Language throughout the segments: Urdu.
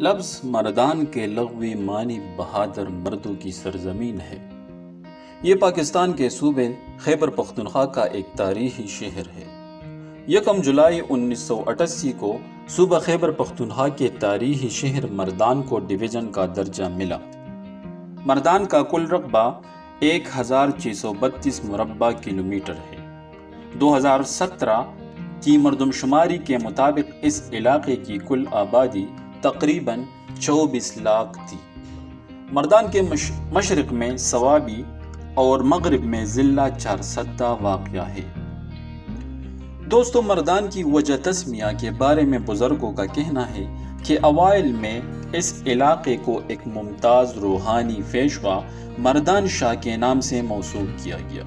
لفظ مردان کے لغوی معنی بہادر مردوں کی سرزمین ہے۔ یہ پاکستان کے صوبے خیبر پختونخوا کا ایک تاریخی شہر ہے۔ 1 جولائی 1988 کو صوبہ خیبر پختونخوا کے تاریخی شہر مردان کو ڈویژن کا درجہ ملا۔ مردان کا کل رقبہ 1632 مربع کلومیٹر ہے۔ 2017 کی مردم شماری کے مطابق اس علاقے کی کل آبادی تقریباً 24 لاکھ تھی۔ مردان کے مشرق میں صوابی اور مغرب میں ضلع چارسدہ واقع ہے۔ دوستو، مردان کی وجہ تسمیہ کے بارے میں بزرگوں کا کہنا ہے کہ اوائل میں اس علاقے کو ایک ممتاز روحانی پیشوا مردان شاہ کے نام سے موسوم کیا گیا،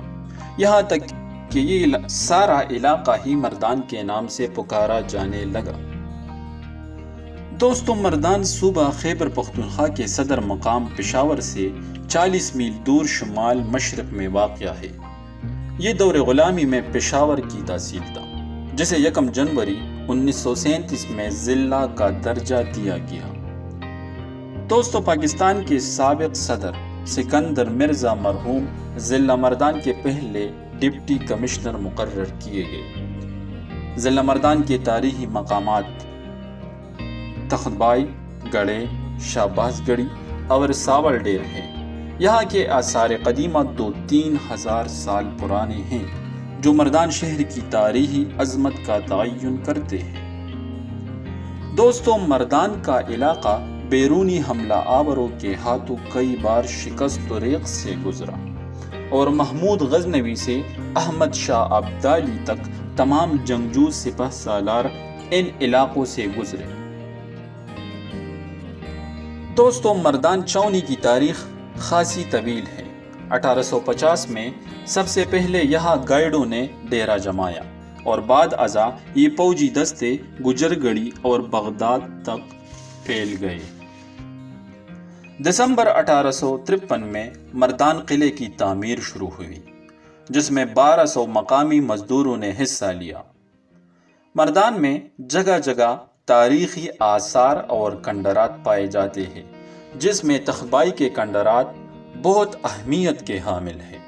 یہاں تک کہ یہ سارا علاقہ ہی مردان کے نام سے پکارا جانے لگا۔ دوستو، مردان صوبہ خیبر پختونخوا کے صدر مقام پشاور سے 40 میل دور شمال مشرق میں واقع ہے۔ یہ دور غلامی میں پشاور کی تحصیل تھا، جسے 1 جنوری 1937 میں ضلع کا درجہ دیا گیا۔ دوستو، پاکستان کے سابق صدر سکندر مرزا مرحوم ضلع مردان کے پہلے ڈپٹی کمشنر مقرر کیے گئے۔ ضلع مردان کے تاریخی مقامات تختبائی، گڑھے، شہباز گڑھی اور ساول ڈیر ہیں۔ یہاں کے آثار قدیمہ 2-3 ہزار سال پرانے ہیں، جو مردان شہر کی تاریخی عظمت کا تعین کرتے ہیں۔ دوستو، مردان کا علاقہ بیرونی حملہ آوروں کے ہاتھوں کئی بار شکست و ریغ سے گزرا، اور محمود غزنوی سے احمد شاہ ابدالی تک تمام جنگجو سپہ سالار ان علاقوں سے گزرے۔ دوستو، مردان چاؤنی کی تاریخ خاصی طویل ہے۔ 1850 میں سب سے پہلے یہاں گائیڈوں نے ڈیرہ جمایا، اور بعد ازاں یہ فوجی دستے گجرگڑھی اور بغداد تک پھیل گئے۔ دسمبر 1853 میں مردان قلعے کی تعمیر شروع ہوئی، جس میں 1200 مقامی مزدوروں نے حصہ لیا۔ مردان میں جگہ جگہ تاریخی آثار اور کھنڈرات پائے جاتے ہیں، جس میں تختبائی کے کھنڈرات بہت اہمیت کے حامل ہیں۔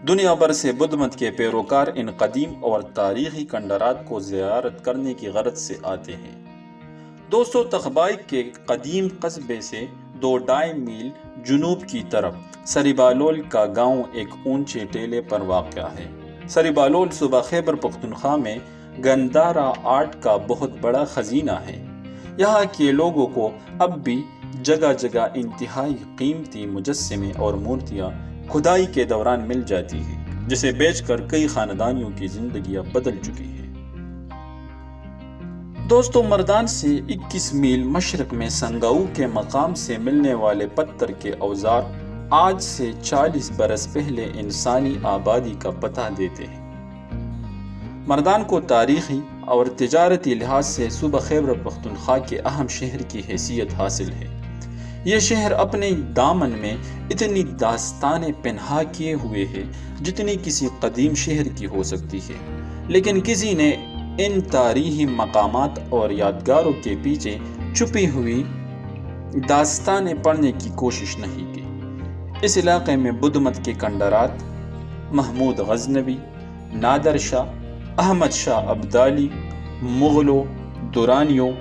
دنیا بھر سے بدھ مت کے پیروکار ان قدیم اور تاریخی کھنڈرات کو زیارت کرنے کی غرض سے آتے ہیں۔ دوستو، تختبائی کے قدیم قصبے سے 2-2.5 میل جنوب کی طرف سریبالول کا گاؤں ایک اونچے ٹیلے پر واقع ہے۔ سریبالول صوبہ خیبر پختونخوا میں گندھارا آرٹ کا بہت بڑا خزینہ ہے۔ یہاں کے لوگوں کو اب بھی جگہ جگہ انتہائی قیمتی مجسمے اور مورتیاں کھدائی کے دوران مل جاتی ہیں، جسے بیچ کر کئی خاندانیوں کی زندگیاں بدل چکی ہیں۔ دوستو، مردان سے 21 میل مشرق میں سنگاؤ کے مقام سے ملنے والے پتھر کے اوزار آج سے 40 برس پہلے انسانی آبادی کا پتہ دیتے ہیں۔ مردان کو تاریخی اور تجارتی لحاظ سے صوبہ خیبر پختونخوا کے اہم شہر کی حیثیت حاصل ہے۔ یہ شہر اپنے دامن میں اتنی داستانیں پنہا کیے ہوئے ہے جتنی کسی قدیم شہر کی ہو سکتی ہے، لیکن کسی نے ان تاریخی مقامات اور یادگاروں کے پیچھے چھپی ہوئی داستانیں پڑھنے کی کوشش نہیں کی۔ اس علاقے میں بدھ مت کے کھنڈرات، محمود غزنوی، نادر شاہ، احمد شاہ ابدالی، مغلوں، دورانیوں،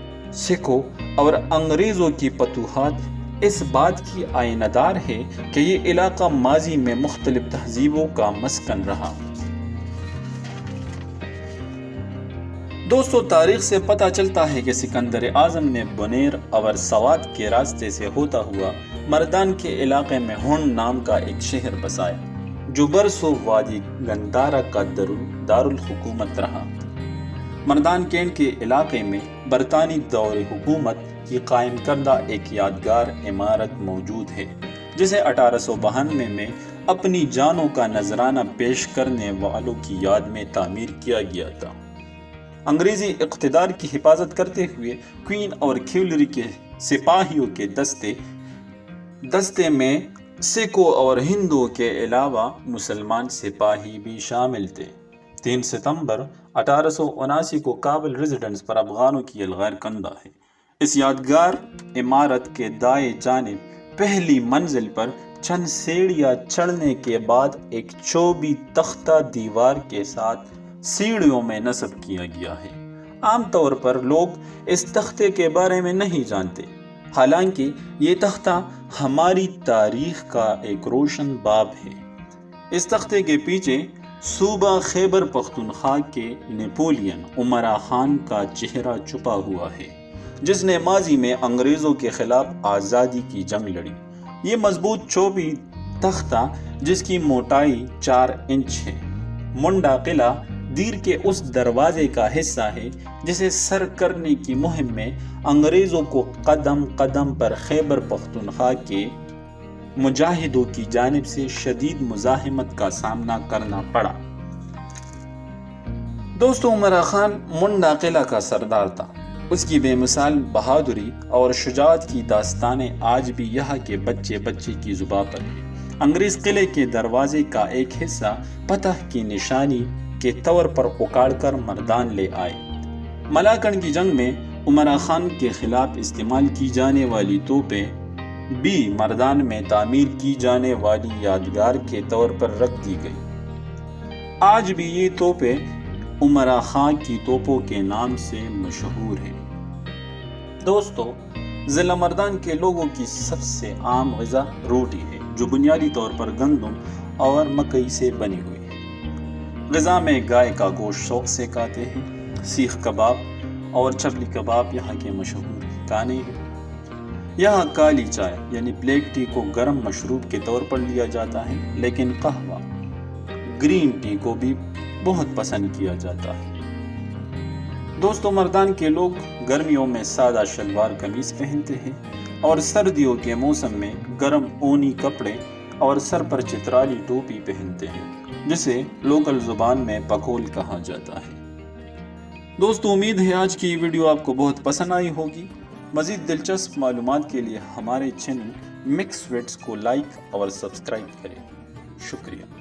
سکھوں اور انگریزوں کی فتوحات اس بات کی آئینہ دار ہے کہ یہ علاقہ ماضی میں مختلف تہذیبوں کا مسکن رہا۔ دوستو، تاریخ سے پتہ چلتا ہے کہ سکندر اعظم نے بنیر اور سوات کے راستے سے ہوتا ہوا مردان کے علاقے میں ہون نام کا ایک شہر بسایا، جو برسوں وادی گندھارا کا دارالحکومت رہا۔ مردان کینٹ کے علاقے میں برطانوی دور حکومت کی قائم کردہ ایک یادگار عمارت موجود ہے، جسے 1892 میں اپنی جانوں کا نذرانہ پیش کرنے والوں کی یاد میں تعمیر کیا گیا تھا۔ انگریزی اقتدار کی حفاظت کرتے ہوئے کوئین اور کیولری کے سپاہیوں کے دستے میں سکھوں اور ہندوؤں کے علاوہ مسلمان سپاہی بھی شامل تھے۔ 3 ستمبر 1879 کو کابل ریزیڈنس پر افغانوں کی الغار کندہ ہے۔ اس یادگار عمارت کے دائیں جانب پہلی منزل پر چند سیڑھیاں چڑھنے کے بعد ایک چوبی تختہ دیوار کے ساتھ سیڑھیوں میں نصب کیا گیا ہے۔ عام طور پر لوگ اس تختے کے بارے میں نہیں جانتے، حالانکہ یہ تختہ ہماری تاریخ کا ایک روشن باب ہے۔ اس تختے کے پیچھے صوبہ خیبر پختونخوا کے نیپولین امرا خان کا چہرہ چھپا ہوا ہے، جس نے ماضی میں انگریزوں کے خلاف آزادی کی جنگ لڑی۔ یہ مضبوط چوبی تختہ جس کی موٹائی 4 انچ ہے، منڈا قلعہ دیر کے اس دروازے کا حصہ ہے جسے سر کرنے کی مہم میں انگریزوں کو قدم قدم پر خیبر پختونخوا کے مجاہدوں کی جانب سے شدید مزاحمت کا سامنا کرنا پڑا۔ دوستو، امرا خان منڈا قلعہ کا سردار تھا۔ اس کی بے مثال بہادری اور شجاعت کی داستانیں آج بھی یہاں کے بچے بچے کی زباں پر ہیں۔ انگریز قلعے کے دروازے کا ایک حصہ فتح کی نشانی کے طور پر اکاڑ کر مردان لے آئے۔ ملاکنڈ کی جنگ میں امرا خان کے خلاف استعمال کی جانے والی توپیں بھی مردان میں تعمیر کی جانے والی یادگار کے طور پر رکھ دی گئی۔ آج بھی یہ توپیں امرا خان کی توپوں کے نام سے مشہور ہیں۔ دوستو، ضلع مردان کے لوگوں کی سب سے عام غذا روٹی ہے، جو بنیادی طور پر گندم اور مکئی سے بنی ہوئی ہے۔ غذا میں گائے کا گوشت شوق سے کھاتے ہیں۔ سیخ کباب اور چپلی کباب یہاں کے مشہور کھانے ہیں۔ یہاں کالی چائے یعنی بلیک ٹی کو گرم مشروب کے طور پر لیا جاتا ہے، لیکن قہوہ گرین ٹی کو بھی بہت پسند کیا جاتا ہے۔ دوستو، مردان کے لوگ گرمیوں میں سادہ شلوار قمیض پہنتے ہیں اور سردیوں کے موسم میں گرم اونی کپڑے اور سر پر چترالی ٹوپی پہنتے ہیں، جسے لوکل زبان میں پکول کہا جاتا ہے۔ دوستو، امید ہے آج کی ویڈیو آپ کو بہت پسند آئی ہوگی۔ مزید دلچسپ معلومات کے لیے ہمارے چینل مکس ویٹس کو لائک اور سبسکرائب کریں۔ شکریہ۔